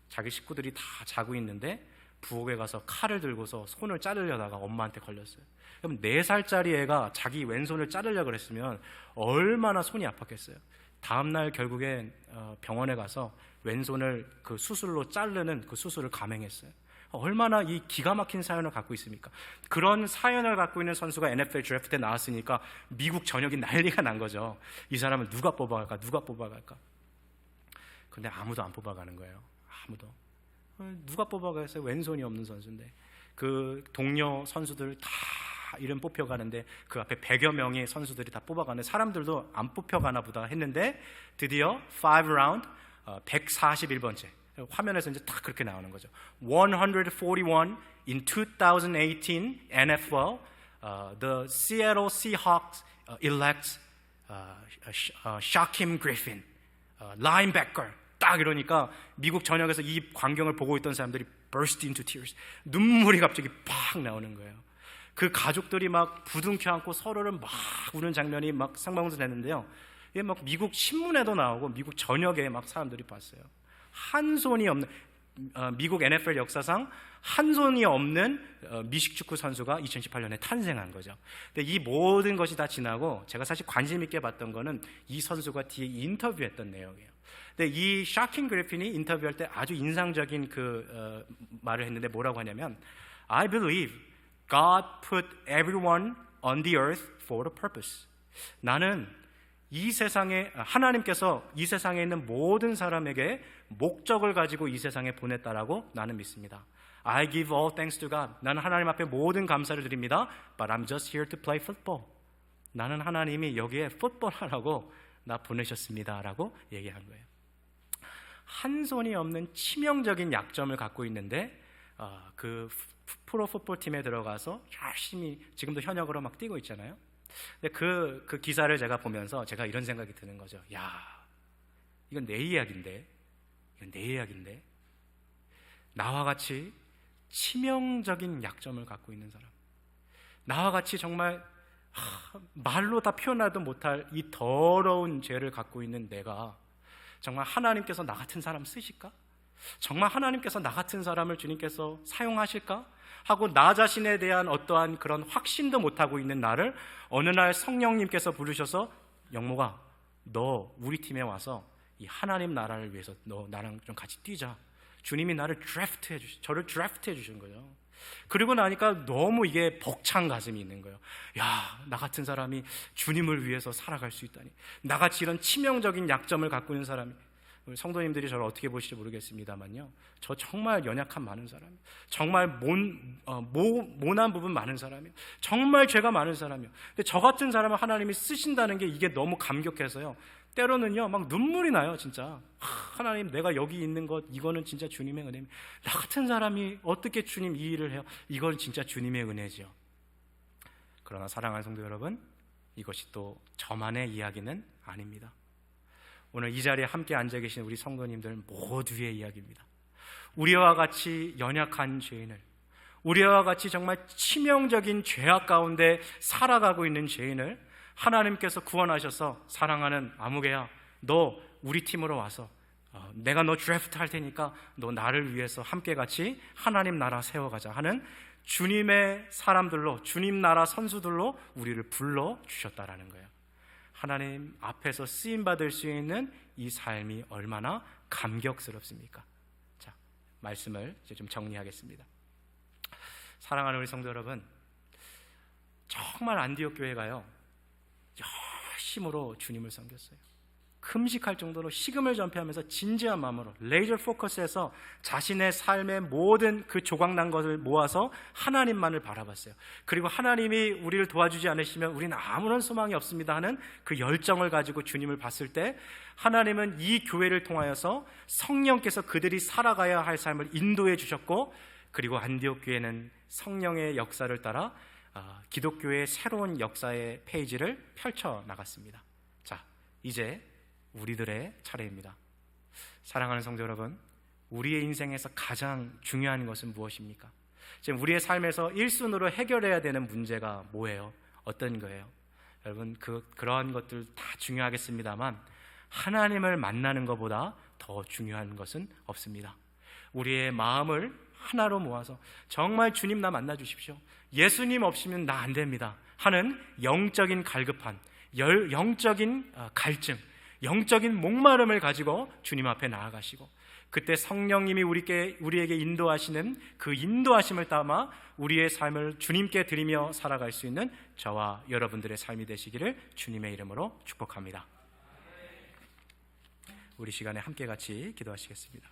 자기 식구들이 다 자고 있는데 부엌에 가서 칼을 들고서 손을 자르려다가 엄마한테 걸렸어요. 그럼 4살짜리 애가 자기 왼손을 자르려고 그랬으면 얼마나 손이 아팠겠어요. 다음날 결국에 병원에 가서 왼손을 그 수술로 자르는 그 수술을 감행했어요. 얼마나 이 기가 막힌 사연을 갖고 있습니까? 그런 사연을 갖고 있는 선수가 NFL 드래프트에 나왔으니까 미국 전역이 난리가 난 거죠. 이 사람은 누가 뽑아갈까? 누가 뽑아갈까? 근데 아무도 안 뽑아가는 거예요. 아무도. 누가 뽑아가겠어요? 왼손이 없는 선수인데. 그 동료 선수들 다 이름 뽑혀가는데 그 앞에 100여 명의 선수들이 다 뽑아가는데 사람들도 안 뽑혀가나 보다 했는데 드디어 5라운드 141번째 화면에서 이제 딱 그렇게 나오는 거죠. 141 in 2018 NFL the Seattle Seahawks elects Shaquem Griffin linebacker. 딱 이러니까 미국 전역에서 이 광경을 보고 있던 사람들이 burst into tears. 눈물이 갑자기 팍 나오는 거예요. 그 가족들이 막 부둥켜 안고 서로를 막 우는 장면이 막 상방송됐는데요. 이게 막 미국 신문에도 나오고 미국 전역에 막 사람들이 봤어요. 한 손이 없는 미국 NFL 역사상 한 손이 없는 미식축구 선수가 2018년에 탄생한 거죠. 근데 이 모든 것이 다 지나고 제가 사실 관심 있게 봤던 거는 이 선수가 뒤에 인터뷰했던 내용이에요. 근데 이 샤킴 그리핀이 인터뷰할 때 아주 인상적인 그 말을 했는데 뭐라고 하냐면 I believe God put everyone on the earth for a purpose. 나는 이 세상에 하나님께서 이 세상에 있는 모든 사람에게 목적을 가지고 이 세상에 보냈다라고 나는 믿습니다. I give all thanks to God. 나는 하나님 앞에 모든 감사를 드립니다. But I'm just here to play football. 나는 하나님이 여기에 풋볼 하라고 나 보내셨습니다 라고 얘기한 거예요. 한 손이 없는 치명적인 약점을 갖고 있는데 그 프로 풋볼 팀에 들어가서 열심히 지금도 현역으로 막 뛰고 있잖아요. 근데 그 기사를 제가 보면서 제가 이런 생각이 드는 거죠. 야, 이건 내 이야기인데, 나와 같이 치명적인 약점을 갖고 있는 사람, 나와 같이 정말 말로 다 표현하도 못할 이 더러운 죄를 갖고 있는 내가 정말 하나님께서 나 같은 사람 쓰실까? 정말 하나님께서 나 같은 사람을 주님께서 사용하실까? 하고 나 자신에 대한 어떠한 그런 확신도 못하고 있는 나를 어느 날 성령님께서 부르셔서 영모가 너 우리 팀에 와서 이 하나님 나라를 위해서 너 나랑 좀 같이 뛰자. 주님이 저를 드래프트해 주신 거예요. 그리고 나니까 너무 이게 벅찬 가슴이 있는 거예요. 야, 나 같은 사람이 주님을 위해서 살아갈 수 있다니. 나같이 이런 치명적인 약점을 갖고 있는 사람이, 우리 성도님들이 저를 어떻게 보실지 모르겠습니다만요, 저 정말 연약한 많은 사람이에요. 정말 모난 부분 많은 사람이에요. 정말 죄가 많은 사람이에요. 근데 저 같은 사람을 하나님이 쓰신다는 게 이게 너무 감격해서요, 때로는요 막 눈물이 나요. 진짜 하나님, 내가 여기 있는 것, 이거는 진짜 주님의 은혜입니다. 나 같은 사람이 어떻게 주님 이 일을 해요? 이건 진짜 주님의 은혜죠. 그러나 사랑하는 성도 여러분, 이것이 또 저만의 이야기는 아닙니다. 오늘 이 자리에 함께 앉아 계신 우리 성도님들 모두의 이야기입니다. 우리와 같이 연약한 죄인을, 우리와 같이 정말 치명적인 죄악 가운데 살아가고 있는 죄인을 하나님께서 구원하셔서, 사랑하는 아무개야, 너 우리 팀으로 와서 내가 너 드래프트 할 테니까 너 나를 위해서 함께 같이 하나님 나라 세워가자 하는 주님의 사람들로, 주님 나라 선수들로 우리를 불러주셨다라는 거예요. 하나님 앞에서 쓰임받을 수 있는 이 삶이 얼마나 감격스럽습니까? 자, 말씀을 이제 좀 정리하겠습니다. 사랑하는 우리 성도 여러분, 정말 안디옥 교회가요 열심으로 주님을 섬겼어요. 금식할 정도로 식음을 전폐하면서 진지한 마음으로 레이저 포커스해서 자신의 삶의 모든 그 조각난 것을 모아서 하나님만을 바라봤어요. 그리고 하나님이 우리를 도와주지 않으시면 우리는 아무런 소망이 없습니다 하는 그 열정을 가지고 주님을 봤을 때, 하나님은 이 교회를 통하여서 성령께서 그들이 살아가야 할 삶을 인도해 주셨고, 그리고 안디옥 교회는 성령의 역사를 따라 기독교의 새로운 역사의 페이지를 펼쳐 나갔습니다. 자, 이제 우리들의 차례입니다. 사랑하는 성도 여러분, 우리의 인생에서 가장 중요한 것은 무엇입니까? 지금 우리의 삶에서 1순위로 해결해야 되는 문제가 뭐예요? 어떤 거예요? 여러분, 그러한 것들 다 중요하겠습니다만 하나님을 만나는 것보다 더 중요한 것은 없습니다. 우리의 마음을 하나로 모아서 정말 주님 나 만나 주십시오, 예수님 없이면 나 안 됩니다 하는 영적인 갈급한, 영적인 갈증, 영적인 목마름을 가지고 주님 앞에 나아가시고, 그때 성령님이 우리에게 인도하시는 그 인도하심을 따라 우리의 삶을 주님께 드리며 살아갈 수 있는 저와 여러분들의 삶이 되시기를 주님의 이름으로 축복합니다. 우리 시간에 함께 같이 기도하시겠습니다.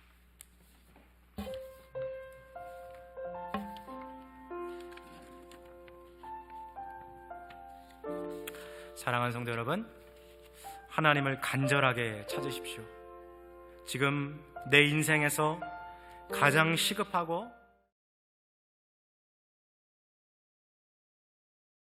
사랑하는 성도 여러분, 하나님을 간절하게 찾으십시오. 지금 내 인생에서 가장 시급하고